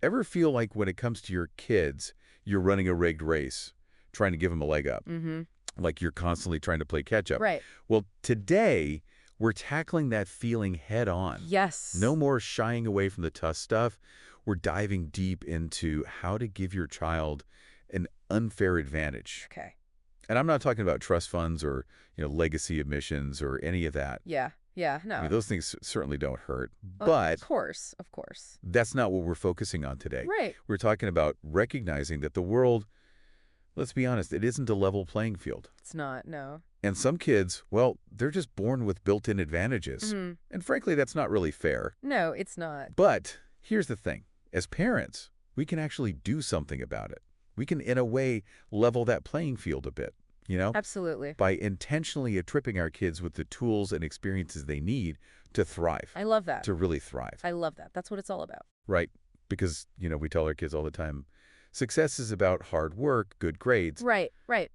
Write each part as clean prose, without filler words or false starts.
Ever feel like when it comes to your kids, you're running a rigged race, trying to give them a leg up? Mm-hmm. Like you're constantly trying to play catch up. Right. Well, today, we're tackling that feeling head on. No Yes. more shying away from the tough stuff. We're diving deep into how to give your child an unfair advantage. Okay. And I'm not talking about trust funds or, legacy admissions or any of that. Yeah. Yeah. I mean, No. those things certainly don't hurt. Of But course. Of course. that's not what we're focusing on today. Right. We're talking about recognizing that the world, let's be honest, it isn't a level playing field. It's not. No. And some kids, well, they're just born with built-in advantages. Mm-hmm. And frankly, that's not really fair. No, it's not. But here's the thing. As parents, we can actually do something about it. We can, in a way, level that playing field a bit, Absolutely. by intentionally equipping our kids with the tools and experiences they need to thrive, I love that. to really thrive, I love that. That's what it's all about. right? Because, we tell our kids all the time, success is about hard work, good grades. Right. Right.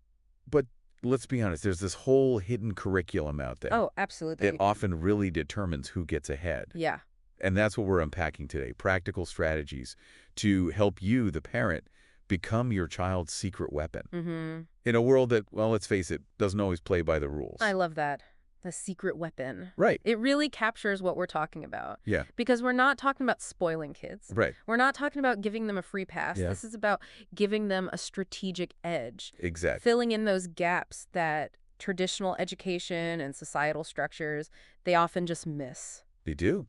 But let's be honest, there's this whole hidden curriculum out there. Oh, absolutely. It often really determines who gets ahead. Yeah. And that's what we're unpacking today, practical strategies to help you, the parent, become your child's secret weapon. Mm-hmm. In a world that, well, let's face it, doesn't always play by the rules. I love that. The secret weapon. Right. It really captures what we're talking about. Yeah. Because we're not talking about spoiling kids. Right. We're not talking about giving them a free pass. Yeah. This is about giving them a strategic edge. Exactly. Filling in those gaps that traditional education and societal structures, they often just miss. They do.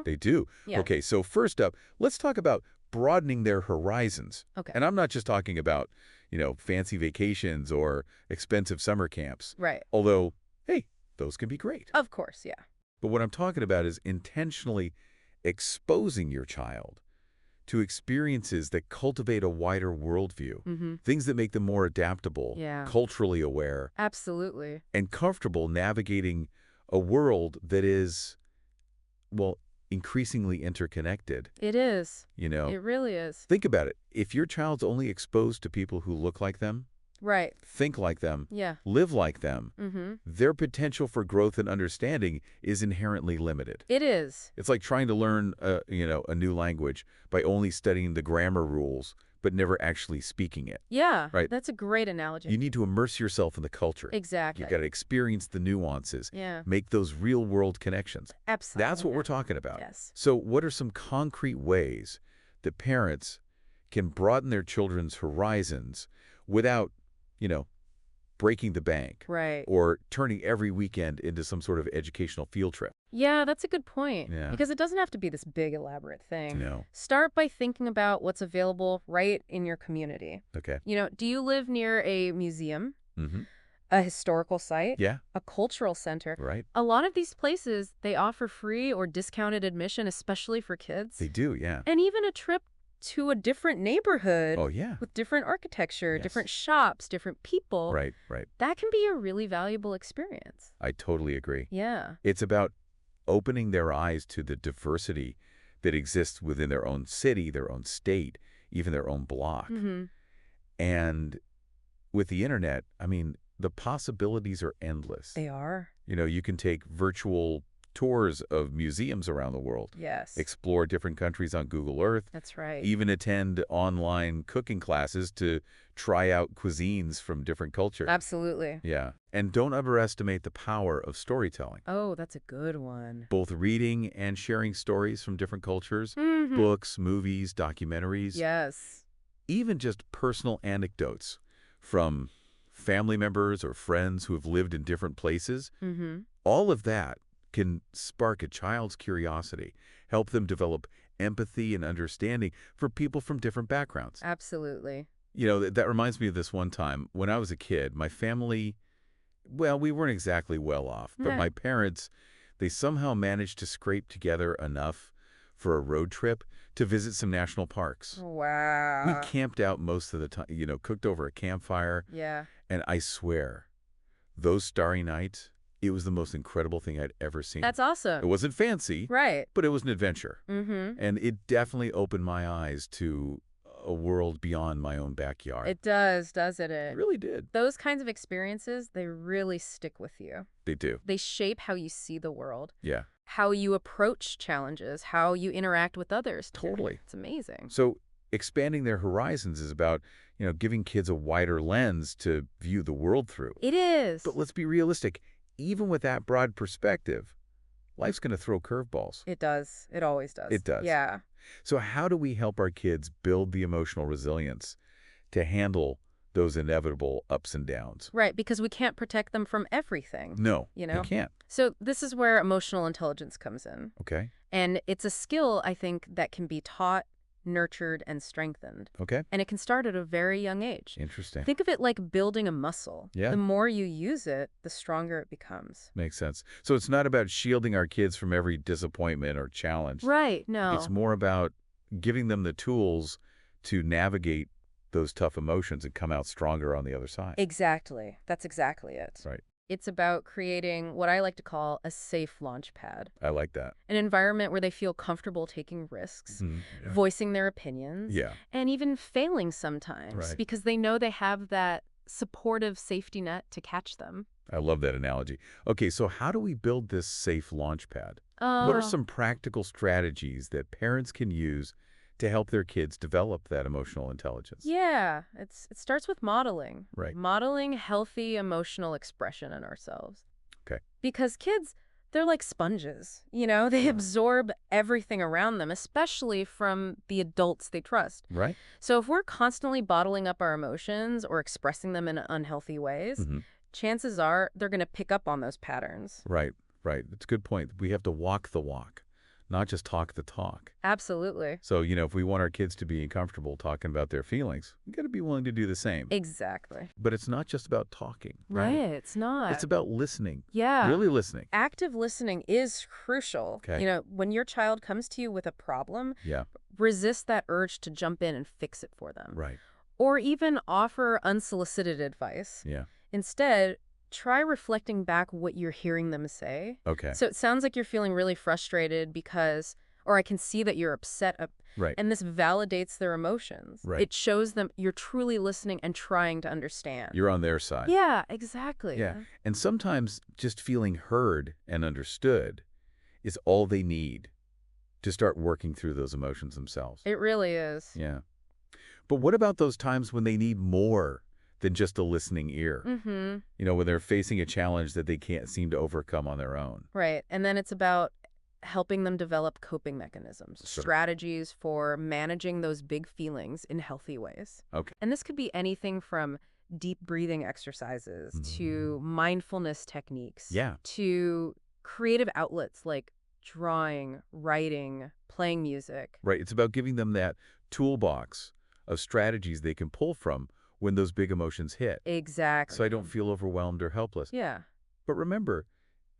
They do. Yeah. Okay, so first up, let's talk about broadening their horizons. Okay. And I'm not just talking about, fancy vacations or expensive summer camps. Right. Although, hey, those can be great. Of course, yeah. But what I'm talking about is intentionally exposing your child to experiences that cultivate a wider worldview, Mm-hmm. things that make them more adaptable, Yeah. culturally aware, Absolutely. and comfortable navigating a world that is, well, increasingly interconnected. It is. You know, It really is. think about it. If your child's only exposed to people who look like them, Right. think like them, Yeah. live like them, Mm-hmm. their potential for growth and understanding is inherently limited. It is. It's like trying to learn, a new language by only studying the grammar rules, but never actually speaking it. Yeah. Right. That's a great analogy. You need to immerse yourself in the culture. Exactly. You've got to experience the nuances, Yeah. make those real-world connections. Absolutely. That's what we're talking about. Yes. So what are some concrete ways that parents can broaden their children's horizons without, breaking the bank Right. or turning every weekend into some sort of educational field trip? Yeah, that's a good point. Yeah. Because it doesn't have to be this big, elaborate thing. No. Start by thinking about what's available right in your community. Okay. Do you live near a museum, Mm-hmm. a historical site, Yeah. a cultural center? Right. A lot of these places, they offer free or discounted admission, especially for kids. They do, yeah. And even a trip to a different neighborhood Oh, yeah. with different architecture, Yes. different shops, different people. Right, right. That can be a really valuable experience. I totally agree. Yeah. It's about opening their eyes to the diversity that exists within their own city, their own state, even their own block. Mm-hmm. And with the internet, I mean, the possibilities are endless. They are. You can take virtual tours of museums around the world, Yes. explore different countries on Google Earth, That's right. even attend online cooking classes to try out cuisines from different cultures. Absolutely. Yeah. And don't underestimate the power of storytelling. Oh, that's a good one. Both reading and sharing stories from different cultures, Mhm. books, movies, documentaries, Yes. even just personal anecdotes from family members or friends who have lived in different places. Mm-hmm. All of that can spark a child's curiosity, help them develop empathy and understanding for people from different backgrounds. Absolutely. That reminds me of this one time. When I was a kid, my family, well, we weren't exactly well off, but Yeah. my parents, they somehow managed to scrape together enough for a road trip to visit some national parks. Wow. We camped out most of the time, cooked over a campfire, Yeah. and I swear, those starry nights, it was the most incredible thing I'd ever seen. That's It awesome. wasn't fancy, Right. but it was an adventure. Mm-hmm. And it definitely opened my eyes to a world beyond my own backyard. It does, doesn't It it? really did. Those kinds of experiences, they really stick with you. They do. They shape how you see the world, Yeah, how you approach challenges, how you interact with others. totally. It's amazing. So expanding their horizons is about, giving kids a wider lens to view the world through. It is. But let's be realistic. Even with that broad perspective, life's going to throw curveballs. It does. It always It does. does. Yeah. So how do we help our kids build the emotional resilience to handle those inevitable ups and downs? Right, because we can't protect them from everything, No, you we know? can't. So this is where emotional intelligence comes in. Okay. And it's a skill, I think, that can be taught, nurtured, and strengthened. Okay. And it can start at a very young age. Interesting. Think of it like building a muscle. Yeah. The more you use it, the stronger it becomes. Makes sense. So it's not about shielding our kids from every disappointment or challenge. Right, It's no. more about giving them the tools to navigate those tough emotions and come out stronger on the other side. Exactly. That's exactly it. Right. It's about creating what I like to call a safe launch pad, I like that. an environment where they feel comfortable taking risks, Yeah. voicing their opinions, Yeah. and even failing sometimes Right. because they know they have that supportive safety net to catch them. I love that analogy. Okay, so how do we build this safe launch pad? What are some practical strategies that parents can use to help their kids develop that emotional intelligence? Yeah, it starts with modeling. Right. Modeling healthy emotional expression in ourselves. Okay. Because kids, they're like sponges. They absorb everything around them, especially from the adults they trust. Right? So if we're constantly bottling up our emotions or expressing them in unhealthy ways, Mm-hmm. chances are they're going to pick up on those patterns. Right, right. That's a good point. We have to walk the walk, not just talk the talk. Absolutely. So, if we want our kids to be comfortable talking about their feelings, we got to be willing to do the same. Exactly. But it's not just about talking, Right, right? it's not. It's about listening. Yeah. Really listening. Active listening is crucial. Okay. When your child comes to you with a problem, Yeah, resist that urge to jump in and fix it for them. right. Or even offer unsolicited advice. Yeah. Instead, try reflecting back what you're hearing them say. Okay. So it sounds like you're feeling really frustrated because, or I can see that you're upset. Right. And this validates their emotions. Right. It shows them you're truly listening and trying to understand. You're on their side. Yeah, exactly. Yeah. And sometimes just feeling heard and understood is all they need to start working through those emotions themselves. It really is. Yeah. But what about those times when they need more than just a listening ear? Mm-hmm. When they're facing a challenge that they can't seem to overcome on their own. Right. And then it's about helping them develop coping mechanisms, Sure. strategies for managing those big feelings in healthy ways. Okay. And this could be anything from deep breathing exercises to mindfulness techniques Yeah. to creative outlets like drawing, writing, playing music. Right. It's about giving them that toolbox of strategies they can pull from when those big emotions hit. Exactly. So I don't feel overwhelmed or helpless. Yeah. But remember,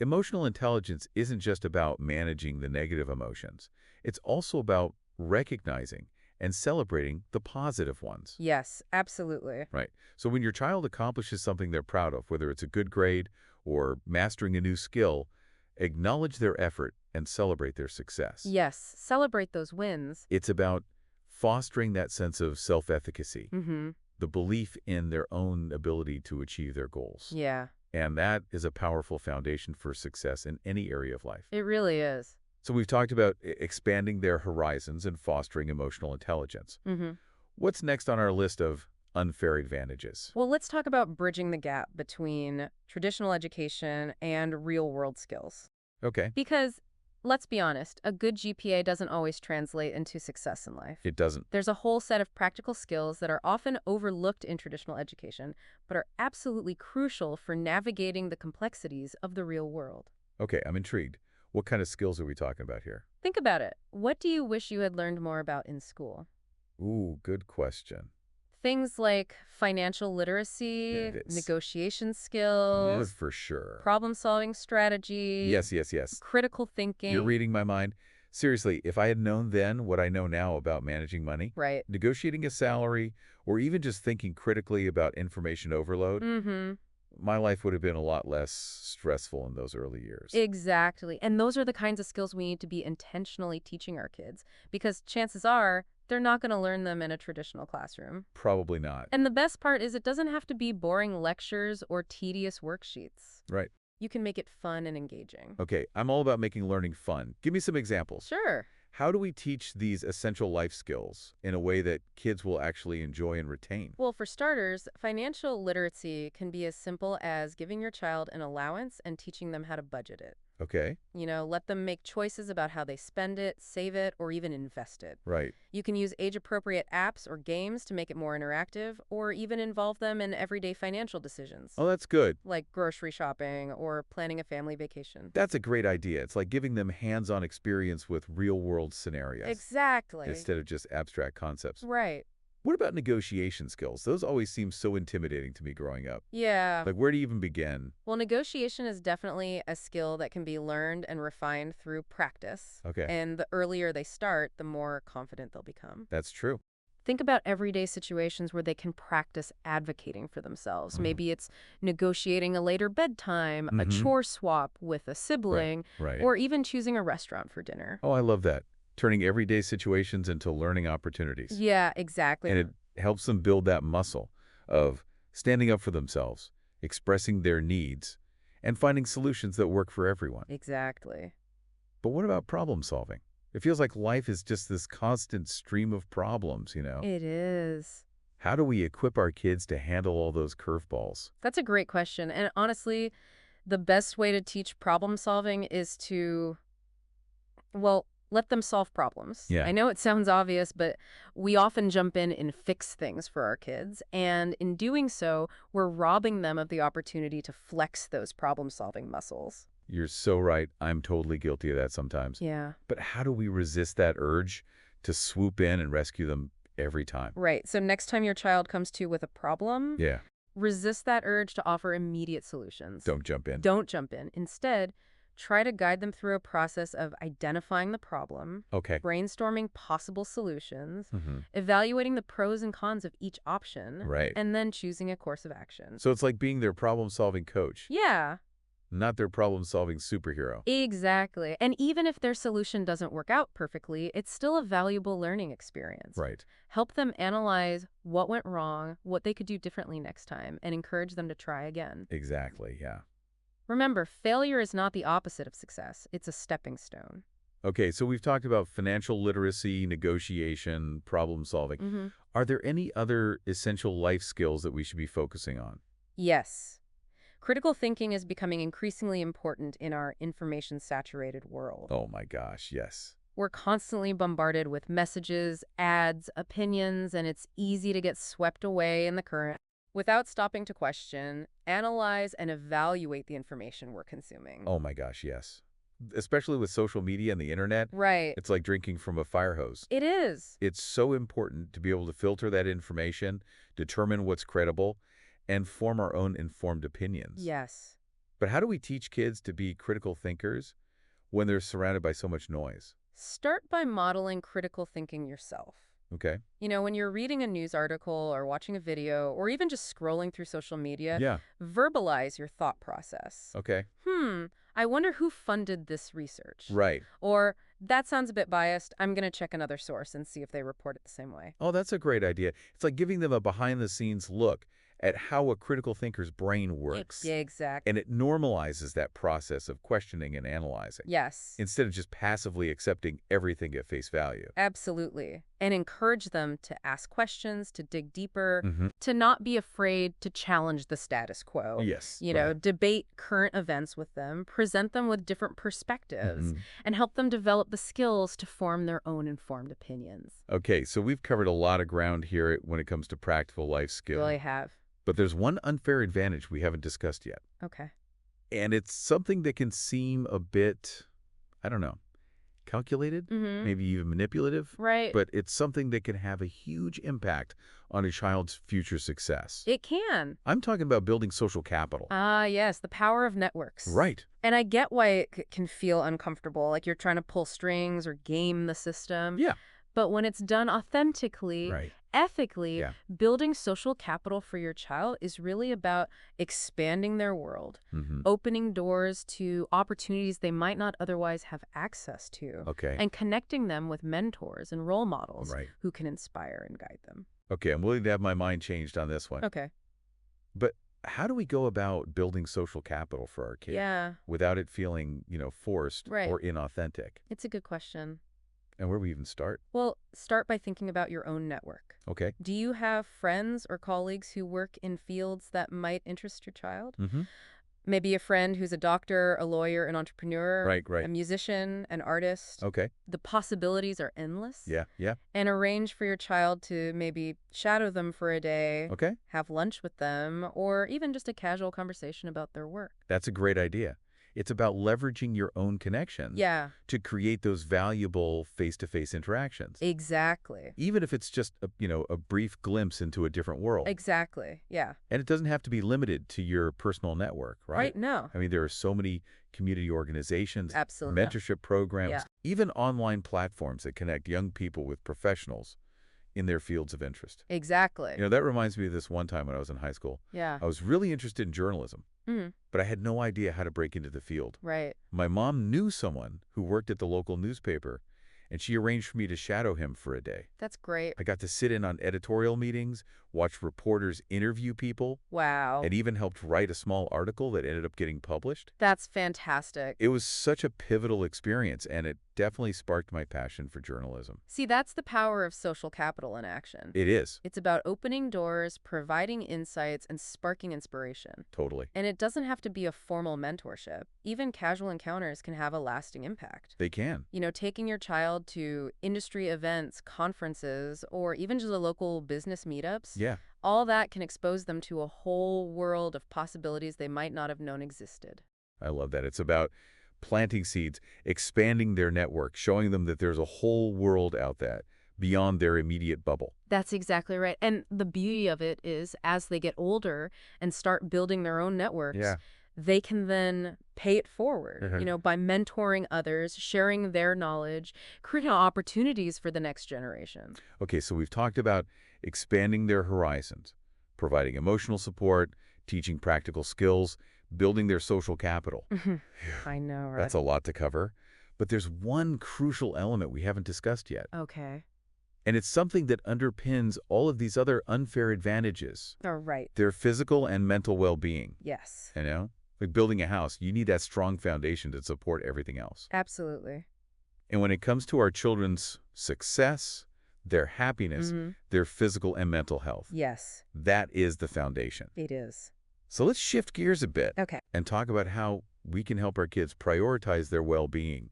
emotional intelligence isn't just about managing the negative emotions. It's also about recognizing and celebrating the positive ones. Yes, absolutely. Right. So when your child accomplishes something they're proud of, whether it's a good grade or mastering a new skill, acknowledge their effort and celebrate their success. Yes, celebrate those wins. It's about fostering that sense of self-efficacy, Mm-hmm. the belief in their own ability to achieve their goals. Yeah, And that is a powerful foundation for success in any area of life. it really is. So we've talked about expanding their horizons and fostering emotional intelligence. Mm-hmm. What's next on our list of unfair advantages? Well, let's talk about bridging the gap between traditional education and real-world skills. Okay. Because, let's be honest, a good GPA doesn't always translate into success in life. It doesn't. There's a whole set of practical skills that are often overlooked in traditional education, but are absolutely crucial for navigating the complexities of the real world. Okay, I'm intrigued. What kind of skills are we talking about here? Think about it. What do you wish you had learned more about in school? Ooh, good question. Things like financial literacy, Yes. negotiation skills, For sure. problem-solving strategy, Yes, yes, yes. critical thinking. You're reading my mind. Seriously, if I had known then what I know now about managing money, Right. negotiating a salary, or even just thinking critically about information overload, Mm-hmm. my life would have been a lot less stressful in those early years. Exactly. And those are the kinds of skills we need to be intentionally teaching our kids, because chances are they're not going to learn them in a traditional classroom. Probably not. And the best part is it doesn't have to be boring lectures or tedious worksheets. Right. You can make it fun and engaging. Okay, I'm all about making learning fun. Give me some examples. Sure. How do we teach these essential life skills in a way that kids will actually enjoy and retain? Well, for starters, financial literacy can be as simple as giving your child an allowance and teaching them how to budget it. Okay, Let them make choices about how they spend it, save it, or even invest it. right. You can use age-appropriate apps or games to make it more interactive, or even involve them in everyday financial decisions, Oh, that's good. like grocery shopping or planning a family vacation. That's a great idea. It's like giving them hands-on experience with real-world scenarios Exactly. instead of just abstract concepts. Right. What about negotiation skills? Those always seem so intimidating to me growing up. Yeah. Like, where do you even begin? Well, negotiation is definitely a skill that can be learned and refined through practice. Okay, And the earlier they start, the more confident they'll become. that's true. Think about everyday situations where they can practice advocating for themselves. Mhm. Maybe it's negotiating a later bedtime, a Mm-hmm. chore swap with a Right, sibling, right. or even choosing a restaurant for dinner. Oh, I love that. Turning everyday situations into learning opportunities. Yeah, exactly. And it helps them build that muscle of standing up for themselves, expressing their needs, and finding solutions that work for everyone. Exactly. But what about problem solving? It feels like life is just this constant stream of problems. It is. How do we equip our kids to handle all those curveballs? That's a great question. And honestly, the best way to teach problem solving is to, well, let them solve problems. Yeah, I know it sounds obvious, but we often jump in and fix things for our kids. And in doing so, we're robbing them of the opportunity to flex those problem-solving muscles. you're so right. I'm totally guilty of that sometimes. Yeah. But how do we resist that urge to swoop in and rescue them every time? Right. So next time your child comes to you with a problem, Yeah, resist that urge to offer immediate solutions. don't jump in. Don't jump in. Instead, try to guide them through a process of identifying the problem, Okay. brainstorming possible solutions, Hmm. evaluating the pros and cons of each option, Right. and then choosing a course of action. So it's like being their problem-solving coach, Yeah, not their problem-solving superhero. exactly. And even if their solution doesn't work out perfectly, it's still a valuable learning experience. Right. Help them analyze what went wrong, what they could do differently next time, and encourage them to try again. Exactly, yeah. Remember, failure is not the opposite of success. It's a stepping stone. Okay, so we've talked about financial literacy, negotiation, problem solving. Mm-hmm. Are there any other essential life skills that we should be focusing on? Yes. Critical thinking is becoming increasingly important in our information-saturated world. Oh my gosh, yes. We're constantly bombarded with messages, ads, opinions, and it's easy to get swept away in the current without stopping to question, analyze, and evaluate the information we're consuming. Oh my gosh, yes. Especially with social media and the internet, Right. it's like drinking from a fire hose. It is. It's so important to be able to filter that information, determine what's credible, and form our own informed opinions. Yes. But how do we teach kids to be critical thinkers when they're surrounded by so much noise? Start by modeling critical thinking yourself. Okay. When you're reading a news article or watching a video or even just scrolling through social media, Yeah. verbalize your thought process. Okay. I wonder who funded this research. Right. Or, that sounds a bit biased. I'm going to check another source and see if they report it the same way. Oh, that's a great idea. It's like giving them a behind-the-scenes look at how a critical thinker's brain works. Exactly. And it normalizes that process of questioning and analyzing, Yes. instead of just passively accepting everything at face value. Absolutely. And encourage them to ask questions, to dig deeper, Mm-hmm. to not be afraid to challenge the status quo. Yes. Debate current events with them, present them with different perspectives, Mhm. and help them develop the skills to form their own informed opinions. Okay, so we've covered a lot of ground here when it comes to practical life skills. Really have. But there's one unfair advantage we haven't discussed yet. Okay. And it's something that can seem a bit, I don't know, calculated, Mm-hmm. maybe even manipulative. Right. But it's something that can have a huge impact on a child's future success. It can. I'm talking about building social capital. Ah, yes, the power of networks. Right. And I get why it can feel uncomfortable, like you're trying to pull strings or game the system. Yeah. But when it's done authentically, Right. ethically, Yeah. building social capital for your child is really about expanding their world, Mm-hmm. opening doors to opportunities they might not otherwise have access to, Okay. and connecting them with mentors and role models Right. who can inspire and guide them. Okay, I'm willing to have my mind changed on this one. Okay. But how do we go about building social capital for our kid Yeah, without it feeling, forced Right. or inauthentic? it's a good question. And where do we even start? Well, start by thinking about your own network. Okay. Do you have friends or colleagues who work in fields that might interest your child? Mm-hmm. Maybe a friend who's a doctor, a lawyer, an entrepreneur, Right, a right. musician, an artist. Okay. The possibilities are endless. Yeah, yeah. And arrange for your child to maybe shadow them for a day, Okay. have lunch with them, or even just a casual conversation about their work. That's a great idea. It's about leveraging your own connections Yeah, to create those valuable face-to-face interactions, exactly. even if it's just a brief glimpse into a different world. Exactly. Yeah. And it doesn't have to be limited to your personal network, right? Right? No. I mean, there are so many community organizations, Absolutely. mentorship programs, Yeah. even online platforms that connect young people with professionals in their fields of interest. Exactly. That reminds me of this one time when I was in high school. Yeah. I was really interested in journalism, Mm, but I had no idea how to break into the field. right. My mom knew someone who worked at the local newspaper, and she arranged for me to shadow him for a day. That's great. I got to sit in on editorial meetings, watch reporters interview people, Wow. and even helped write a small article that ended up getting published. That's fantastic. It was such a pivotal experience, and it definitely sparked my passion for journalism. See, that's the power of social capital in action. It is, It's about opening doors, providing insights, and sparking inspiration. totally. And it doesn't have to be a formal mentorship. Even casual encounters can have a lasting impact. They can. Taking your child to industry events, conferences, or even just the local business meetups, Yeah, all that can expose them to a whole world of possibilities they might not have known existed. I love that. It's about planting seeds, expanding their network, showing them that there's a whole world out there beyond their immediate bubble. That's exactly right. And the beauty of it is, as they get older and start building their own networks, Yeah. they can then pay it forward, Mhm. by mentoring others, sharing their knowledge, creating opportunities for the next generation. Okay, so we've talked about expanding their horizons, providing emotional support, teaching practical skills, building their social capital. I know, right? That's a lot to cover. But there's one crucial element we haven't discussed yet, Okay. and it's something that underpins all of these other unfair advantages, All right. their physical and mental well-being. Yes. Like building a house, you need that strong foundation to support everything else. Absolutely. And when it comes to our children's success, their happiness, Hmm. their physical and mental health, Yes, that is the foundation. it is. So let's shift gears a bit Okay. and talk about how we can help our kids prioritize their well-being,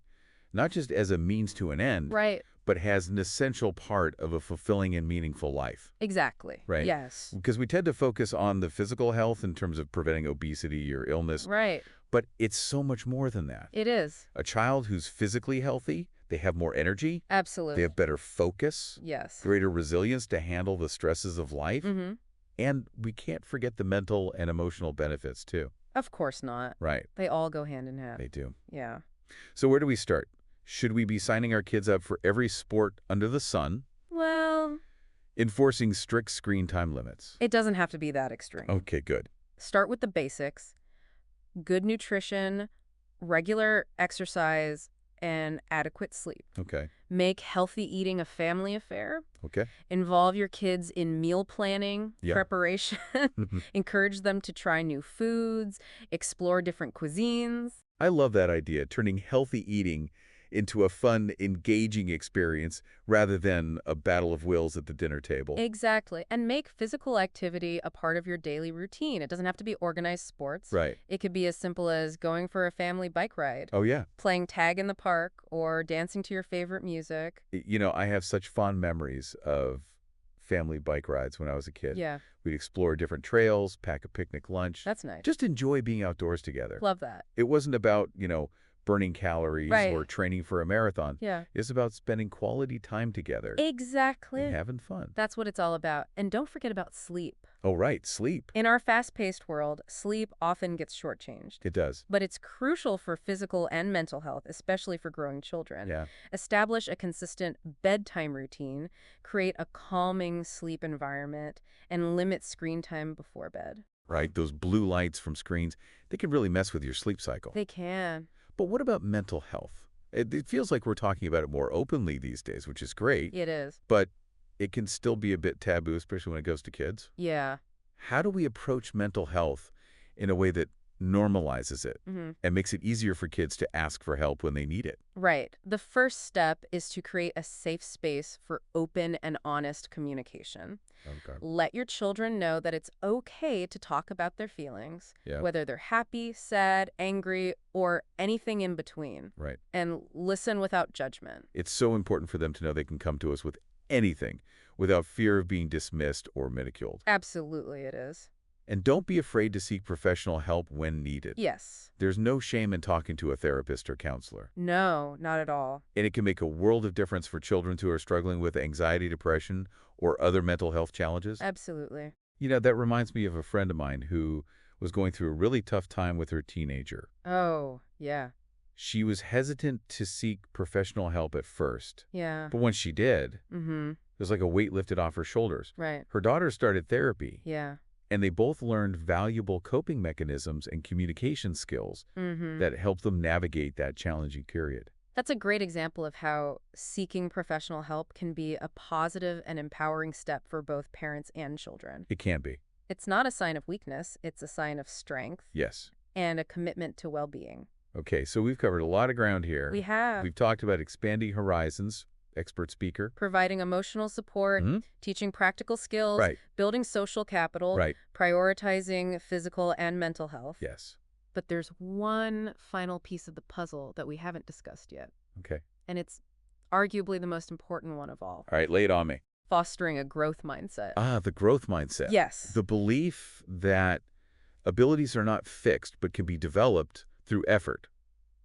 not just as a means to an end, Right. but as an essential part of a fulfilling and meaningful life, Exactly. right? Yes. Because we tend to focus on the physical health in terms of preventing obesity or illness, Right. but it's so much more than that. It is. A child who's physically healthy, they have more energy, they Absolutely. have better focus, Yes. greater resilience to handle the stresses of life, Mm-hmm. and we can't forget the mental and emotional benefits too. Of course not. Right, They all go hand in hand. they do. Yeah. So where do we start? Should we be signing our kids up for every sport under the sun? Well, Enforcing strict screen time limits? it doesn't have to be that extreme. Okay, good. Start with the basics: good nutrition, regular exercise, and adequate sleep. Okay, Make healthy eating a family affair. okay. Involve your kids in meal planning, Yeah. preparation. Encourage them to try new foods, explore different cuisines. I love that idea, turning healthy eating into a fun, engaging experience rather than a battle of wills at the dinner table. Exactly. And make physical activity a part of your daily routine. It doesn't have to be organized sports. Right. It could be as simple as going for a family bike ride, Oh, yeah. playing tag in the park, or dancing to your favorite music. I have such fond memories of family bike rides when I was a kid. Yeah, We'd explore different trails, pack a picnic lunch, that's nice. just enjoy being outdoors together. Love that. It wasn't about, burning calories Right. or training for a marathon. Yeah. It's about spending quality time together Exactly. and having fun. That's what it's all about. And don't forget about sleep. Oh, right. Sleep. In our fast-paced world, sleep often gets shortchanged. It does. But it's crucial for physical and mental health, especially for growing children. Yeah. Establish a consistent bedtime routine, create a calming sleep environment, and limit screen time before bed. Right. Those blue lights from screens, they can really mess with your sleep cycle. They can. But what about mental health? It feels like we're talking about it more openly these days, which is great, It is. but it can still be a bit taboo, especially when it goes to kids. Yeah. How do we approach mental health in a way that normalizes it and makes it easier for kids to ask for help when they need it. Right. The first step is to create a safe space for open and honest communication. Okay. Let your children know that it's okay to talk about their feelings, Yeah. whether they're happy, sad, angry, or anything in between. Right. And listen without judgment. It's so important for them to know they can come to us with anything without fear of being dismissed or ridiculed. Absolutely it is. And don't be afraid to seek professional help when needed. Yes. There's no shame in talking to a therapist or counselor. No, not at all. And it can make a world of difference for children who are struggling with anxiety, depression, or other mental health challenges. Absolutely. You know, that reminds me of a friend of mine who was going through a really tough time with her teenager. Oh, yeah. She was hesitant to seek professional help at first. Yeah. But once she did, Mm-hmm. there's like a weight lifted off her shoulders. Right. Her daughter started therapy, Yeah. and they both learned valuable coping mechanisms and communication skills Mm-hmm. that helped them navigate that challenging period. That's a great example of how seeking professional help can be a positive and empowering step for both parents and children. It can be. It's not a sign of weakness, it's a sign of strength Yes. and a commitment to well-being. Okay, so we've covered a lot of ground here. We have. We've talked about expanding horizons, expert speaker. Providing emotional support, Mhm. teaching practical skills, Right. building social capital, Right. prioritizing physical and mental health. Yes. But there's one final piece of the puzzle that we haven't discussed yet, Okay. and it's arguably the most important one of all. All right, lay it on me. Fostering a growth mindset. The growth mindset. Yes. The belief that abilities are not fixed but can be developed through effort,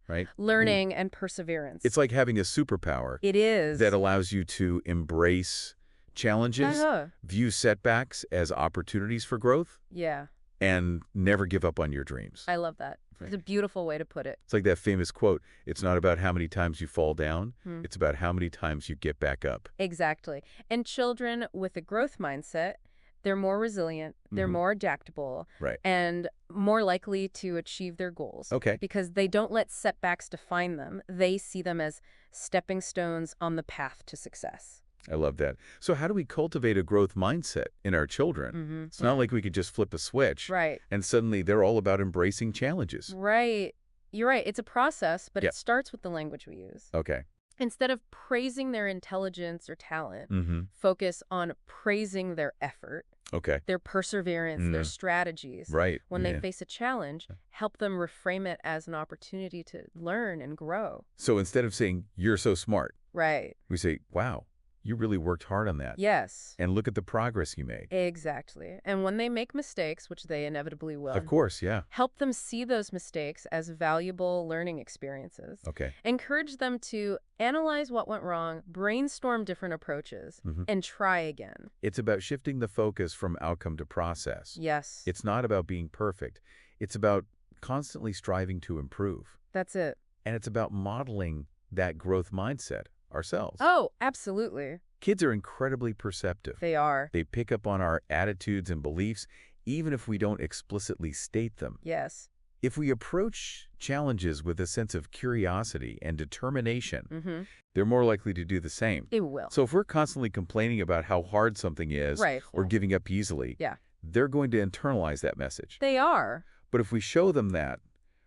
right? Learning and perseverance. It's like having a superpower It is. that allows you to embrace challenges, Uh-huh. view setbacks as opportunities for growth, Yeah, and never give up on your dreams. I love that. It's a beautiful way to put it. It's like that famous quote, it's not about how many times you fall down, Hmm. it's about how many times you get back up. Exactly. And children with a growth mindset, they're more resilient, they're Mhm. more adaptable, Right. and more likely to achieve their goals. Okay. Because they don't let setbacks define them. They see them as stepping stones on the path to success. I love that. So how do we cultivate a growth mindset in our children? Mm-hmm. It's not like we could just flip a switch Right. and suddenly they're all about embracing challenges. Right. You're right. It's a process, but Yeah. it starts with the language we use. Okay. Instead of praising their intelligence or talent, Mm-hmm. focus on praising their effort, Okay. their perseverance, their strategies. Right. When they Yeah. face a challenge, help them reframe it as an opportunity to learn and grow. So instead of saying, you're so smart, Right. we say, wow, you really worked hard on that. Yes. And look at the progress you made. Exactly. And when they make mistakes, which they inevitably will, Of course, yeah. help them see those mistakes as valuable learning experiences. Okay. Encourage them to analyze what went wrong, brainstorm different approaches, Mhm. and try again. It's about shifting the focus from outcome to process. Yes. It's not about being perfect. It's about constantly striving to improve. That's it. And it's about modeling that growth mindset ourselves. Oh, absolutely. Kids are incredibly perceptive. They are. They pick up on our attitudes and beliefs, even if we don't explicitly state them. Yes. If we approach challenges with a sense of curiosity and determination, Mm-hmm. they're more likely to do the same. It will. So if we're constantly complaining about how hard something is Right. or giving up easily, Yeah. they're going to internalize that message. They are. But if we show them that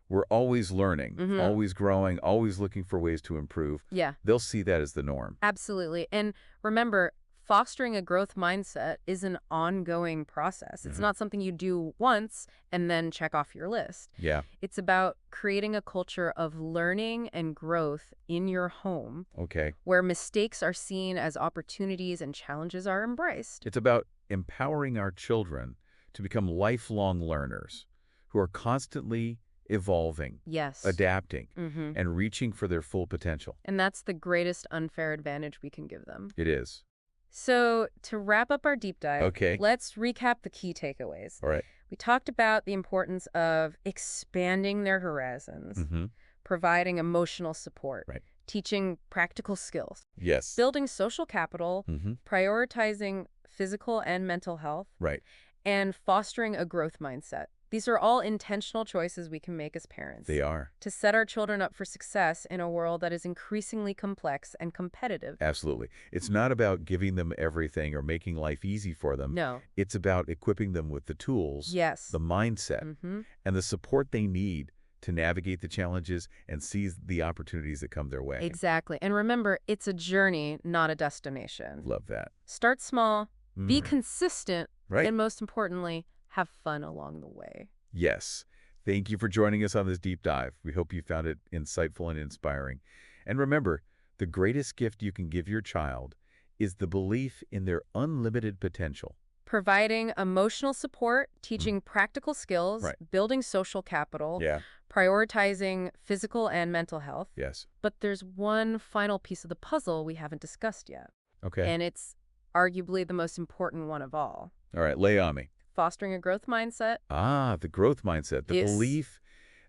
we're always learning, Mhm. always growing, always looking for ways to improve, Yeah. they'll see that as the norm. Absolutely. And remember, fostering a growth mindset is an ongoing process. It's Mhm. not something you do once and then check off your list. Yeah. It's about creating a culture of learning and growth in your home Okay. where mistakes are seen as opportunities and challenges are embraced. It's about empowering our children to become lifelong learners who are constantly evolving, Yes. adapting, Mm-hmm. and reaching for their full potential. And that's the greatest unfair advantage we can give them. It is. So to wrap up our deep dive, Okay. let's recap the key takeaways. All right. We talked about the importance of expanding their horizons, Mm-hmm. providing emotional support, Right. teaching practical skills, Yes. building social capital, Mm-hmm. prioritizing physical and mental health, Right. and fostering a growth mindset. These are all intentional choices we can make as parents They are. to set our children up for success in a world that is increasingly complex and competitive. Absolutely. It's not about giving them everything or making life easy for them. No. It's about equipping them with the tools, Yes. the mindset, Mm-hmm. and the support they need to navigate the challenges and seize the opportunities that come their way. Exactly. And remember, it's a journey, not a destination. Love that. Start small, be Mm. consistent, Right. and most importantly, have fun along the way. Yes. Thank you for joining us on this deep dive. We hope you found it insightful and inspiring. And remember, the greatest gift you can give your child is the belief in their unlimited potential. Providing emotional support, teaching practical skills, Right. building social capital, Yeah. prioritizing physical and mental health. Yes. But there's one final piece of the puzzle we haven't discussed yet. Okay. And it's arguably the most important one of all. All right. Lay on me. Fostering a growth mindset. Ah, the growth mindset. The Yes. belief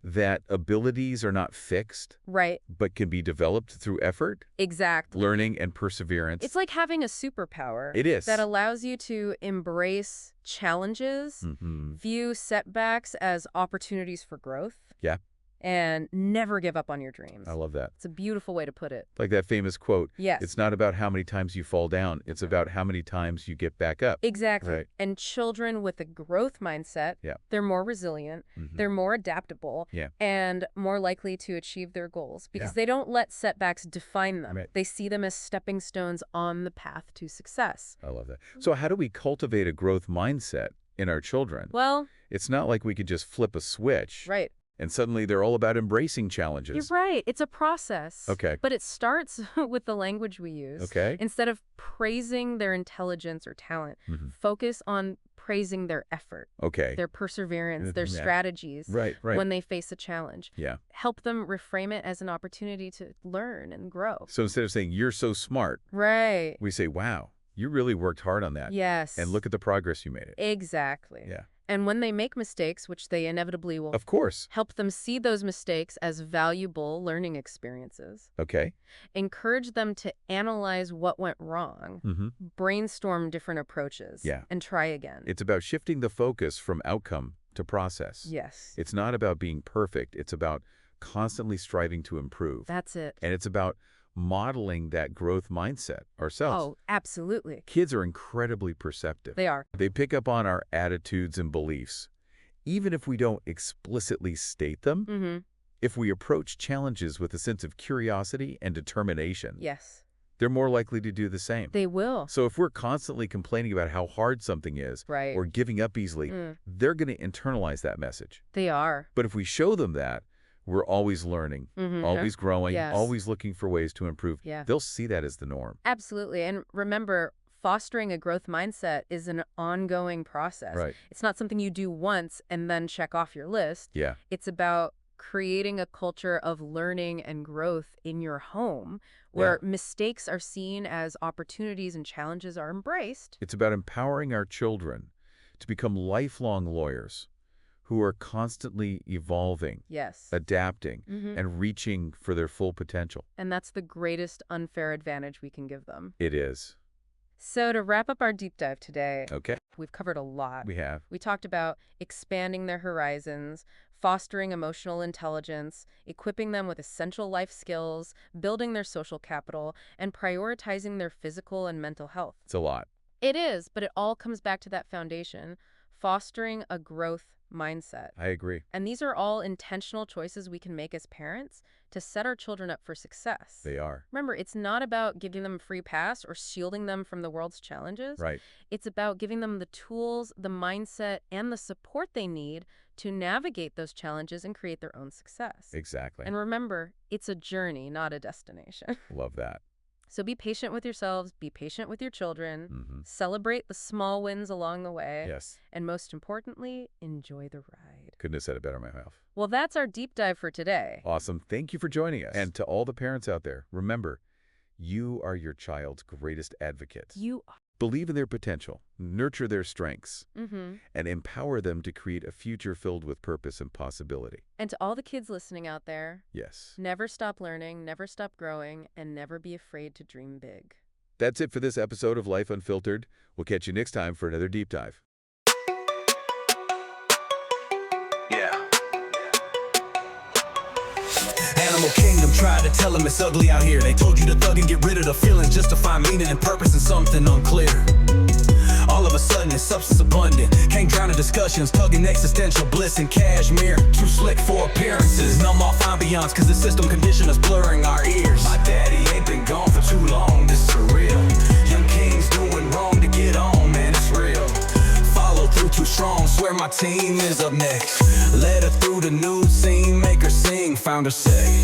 that abilities are not fixed, Right. but can be developed through effort, Exactly. learning, and perseverance. It's like having a superpower. It is. That allows you to embrace challenges, view setbacks as opportunities for growth. Yeah. And never give up on your dreams. I love that. It's a beautiful way to put it. Like that famous quote. Yes. It's not about how many times you fall down. It's about how many times you get back up. Exactly. Right. And children with a growth mindset, Yeah. they're more resilient, they're more adaptable, Yeah. and more likely to achieve their goals because Yeah. they don't let setbacks define them. Right. They see them as stepping stones on the path to success. I love that. So how do we cultivate a growth mindset in our children? Well, It's not like we could just flip a switch right. and suddenly they're all about embracing challenges. You're right. It's a process. Okay. But it starts with the language we use. Okay. Instead of praising their intelligence or talent, focus on praising their effort, Okay. their perseverance, their Yeah. strategies Right. when they face a challenge. Yeah. Help them reframe it as an opportunity to learn and grow. So instead of saying, you're so smart, Right. we say, wow, you really worked hard on that. Yes. And look at the progress you made it. Exactly. Yeah. And when they make mistakes, which they inevitably will, Of course. help them see those mistakes as valuable learning experiences. Okay. Encourage them to analyze what went wrong, brainstorm different approaches, Yeah. and try again. It's about shifting the focus from outcome to process. Yes. It's not about being perfect. It's about constantly striving to improve. That's it. And it's about modeling that growth mindset ourselves. Oh, absolutely. Kids are incredibly perceptive. They are. They pick up on our attitudes and beliefs, even if we don't explicitly state them. If we approach challenges with a sense of curiosity and determination, Yes. they're more likely to do the same. They will. So if we're constantly complaining about how hard something is Right. or giving up easily, they're going to internalize that message. They are. But if we show them that we're always learning, always growing, Yes. always looking for ways to improve, Yeah. they'll see that as the norm. Absolutely. And remember, fostering a growth mindset is an ongoing process. Right. It's not something you do once and then check off your list. Yeah. It's about creating a culture of learning and growth in your home where mistakes are seen as opportunities and challenges are embraced. It's about empowering our children to become lifelong lawyers who are constantly evolving, Yes. adapting, and reaching for their full potential. And that's the greatest unfair advantage we can give them. It is. So to wrap up our deep dive today, Okay. we've covered a lot. We have. We talked about expanding their horizons, fostering emotional intelligence, equipping them with essential life skills, building their social capital, and prioritizing their physical and mental health. It's a lot. It is, but it all comes back to that foundation, fostering a growth mindset. I agree. And these are all intentional choices we can make as parents to set our children up for success. They are. Remember, it's not about giving them a free pass or shielding them from the world's challenges. Right. It's about giving them the tools, the mindset, and the support they need to navigate those challenges and create their own success. Exactly. And remember, it's a journey, not a destination. Love that. So be patient with yourselves, be patient with your children, celebrate the small wins along the way, Yes. and most importantly, enjoy the ride. Couldn't have said it better myself. Well, that's our deep dive for today. Awesome. Thank you for joining us. And to all the parents out there, remember, you are your child's greatest advocate. You Believe in their potential, nurture their strengths, Mm-hmm. and empower them to create a future filled with purpose and possibility. And to all the kids listening out there, Yes. never stop learning, never stop growing, and never be afraid to dream big. That's it for this episode of Life Unfiltered. We'll catch you next time for another deep dive. animal kingdom tried to tell them it's ugly out here. They told you to thug and get rid of the feelings just to find meaning and purpose in something unclear. All of a sudden it's substance abundant. Can't drown in discussions, tugging existential bliss in cashmere. Too slick for appearances, numb off ambiance, cause the system condition us blurring our ears. My daddy ain't been gone for too long, this is surreal. Young kings doing wrong to get on, man, it's real. Follow through too strong, swear my team is up next. Led her through the nude scene, make her sing, found her say.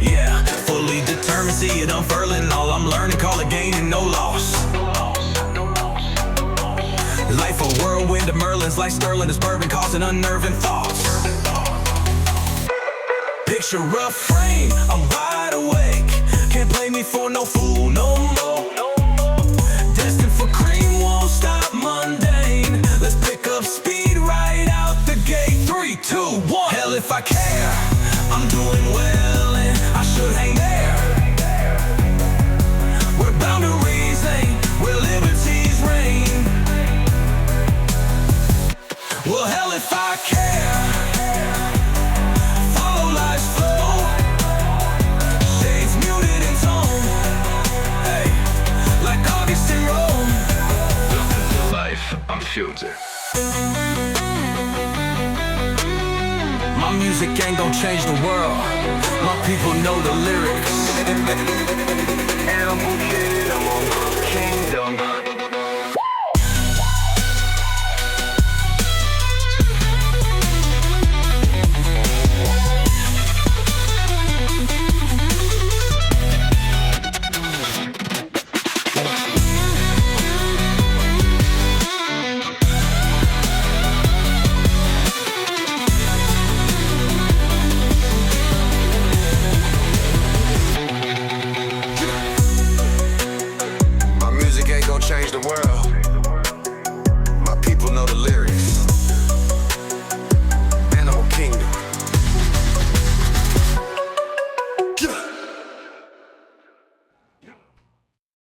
Yeah, fully determined, see it unfurling. All I'm learning, call it gain and no loss. Life a whirlwind of Merlins, like Sterling is bourbon, causing unnerving thoughts. Picture a frame, I'm wide awake. Can't play me for no fool no more. Destined for cream, won't stop mundane. Let's pick up speed right out the gate. 3, 2, 1. Hell if I care, I'm doing well and I should hang there. Where boundaries ain't, where liberties reign. Well, hell if I care. Follow life's flow. Shades muted in tone. Hey, like August in Rome. Welcome to life, I'm Future. My music ain't gon' change the world. My people know the lyrics. Animal kingdom. Change the world.